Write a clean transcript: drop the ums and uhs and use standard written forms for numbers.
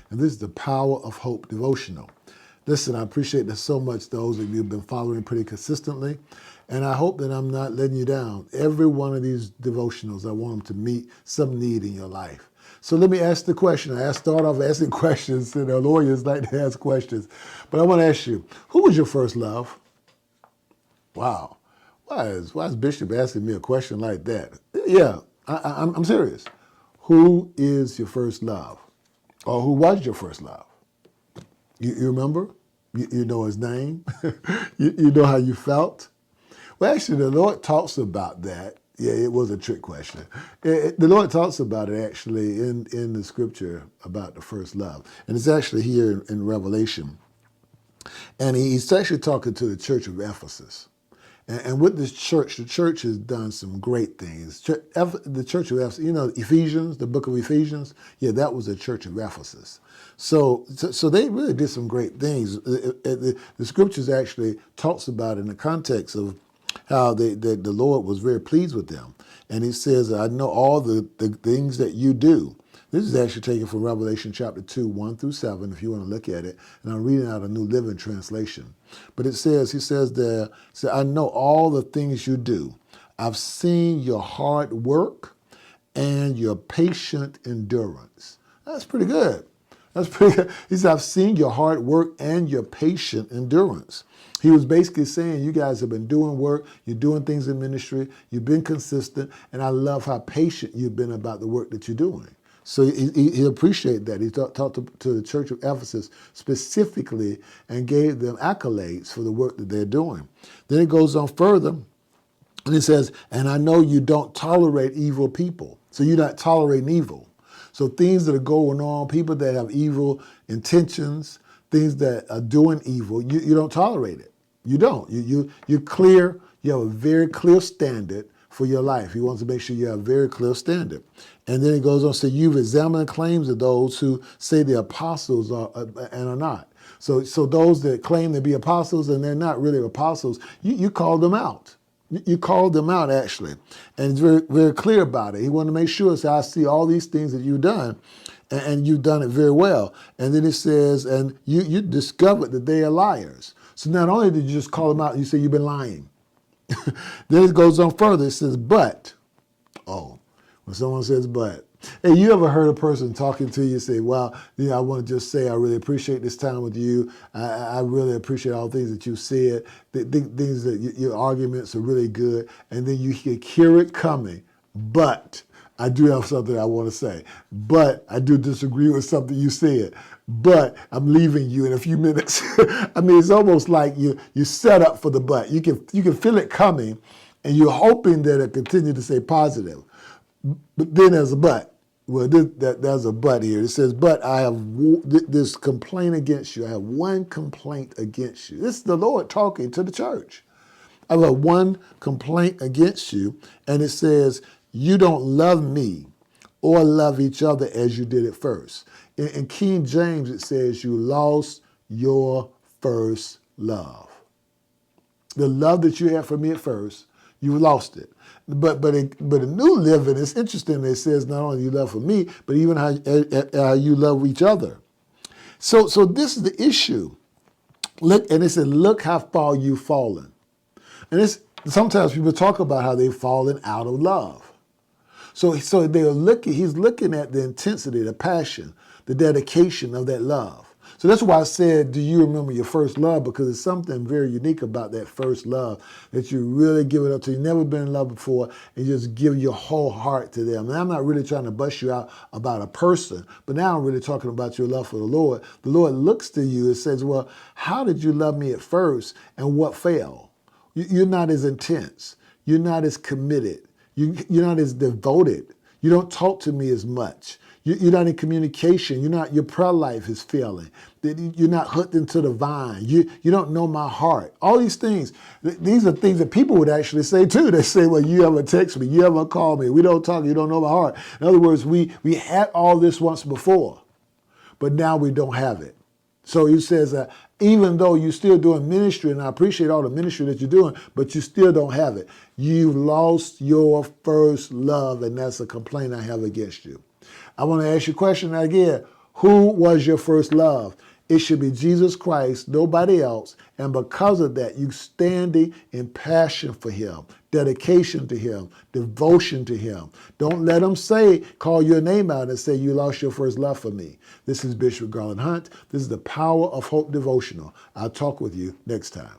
and this is the Power of Hope Devotional. Listen, I appreciate this so much, those of you who've been following pretty consistently, and I hope that I'm not letting you down. Every one of these devotionals, I want them to meet some need in your life. So let me ask the question. I start off asking questions, and our lawyers like to ask questions. But I want to ask you, who was your first love? Wow. Why is Bishop asking me a question like that? Yeah, I'm serious. Who is your first love? Or who was your first love? You remember? You know his name? you know how you felt? Well, actually, the Lord talks about that. Yeah, it was a trick question. The Lord talks about it actually in the scripture about the first love. And it's actually here in Revelation. And he's actually talking to the church of Ephesus. And with this church, the church has done some great things. The church of Ephesus, you know, Ephesians, the book of Ephesians, yeah, that was the church of Ephesus. So they really did some great things. The scriptures actually talks about it in the context of how the Lord was very pleased with them. And he says, I know all the things that you do. This is actually taken from Revelation chapter 2, 1 through 7, if you want to look at it. And I'm reading out a New Living Translation. But he says there, I know all the things you do. I've seen your hard work and your patient endurance. That's pretty good. That's pretty good. He said, I've seen your hard work and your patient endurance. He was basically saying, you guys have been doing work, you're doing things in ministry, you've been consistent, and I love how patient you've been about the work that you're doing. So he appreciated that. He talked to the church of Ephesus specifically and gave them accolades for the work that they're doing. Then it goes on further, and it says, and I know you don't tolerate evil people. So you're not tolerating evil. So things that are going on, people that have evil intentions, things that are doing evil, you don't tolerate it. You don't. You're clear. You have a very clear standard for your life. He wants to make sure you have a very clear standard. And then he goes on to say, you've examined the claims of those who say they're apostles and are not. So those that claim to be apostles and they're not really apostles, you call them out. You called them out, actually. And it's very, very clear about it. He wanted to make sure, so I see all these things that you've done, and you've done it very well. And then it says, and you discovered that they are liars. So not only did you just call them out, you say you've been lying. Then it goes on further. It says, but. Oh, when someone says but. Hey, you ever heard a person talking to you say, well, I want to just say I really appreciate this time with you. I really appreciate all the things that you said, things that your arguments are really good. And then you can hear it coming. But I do have something I want to say. But I do disagree with something you said. But I'm leaving you in a few minutes. I mean, it's almost like you set up for the but. You can feel it coming, and you're hoping that it continue to say positive. But then there's a but. Well, there's a but here. It says, but I have this complaint against you. I have one complaint against you. This is the Lord talking to the church. I have one complaint against you, and it says, you don't love me or love each other as you did at first. In King James, it says you lost your first love. The love that you had for me at first, you lost it. But in New Living, it's interesting. It says not only you love for me, but even how you love each other. So this is the issue. Look, and it said, look how far you've fallen. And sometimes people talk about how they've fallen out of love. So he's looking at the intensity, the passion, the dedication of that love. So that's why I said, do you remember your first love? Because it's something very unique about that first love, that you really give it up to. You've never been in love before, and you just give your whole heart to them. And I'm not really trying to bust you out about a person, but now I'm really talking about your love for the Lord. The Lord looks to you and says, well, how did you love me at first, and what failed? You're not as intense. You're not as committed. You're not as devoted. You don't talk to me as much. You're not in communication. Your prayer life is failing. You're not hooked into the vine. You don't know my heart. All these things, these are things that people would actually say too. They say, well, you haven't text me. You haven't called me. We don't talk. You don't know my heart. In other words, we had all this once before, but now we don't have it. So he says that even though you're still doing ministry, and I appreciate all the ministry that you're doing, but you still don't have it. You've lost your first love, and that's a complaint I have against you. I want to ask you a question again. Who was your first love? It should be Jesus Christ, nobody else. And because of that, you standing in passion for him, dedication to him, devotion to him. Don't let them call your name out and say you lost your first love for me. This is Bishop Garland Hunt. This is the Power of Hope Devotional. I'll talk with you next time.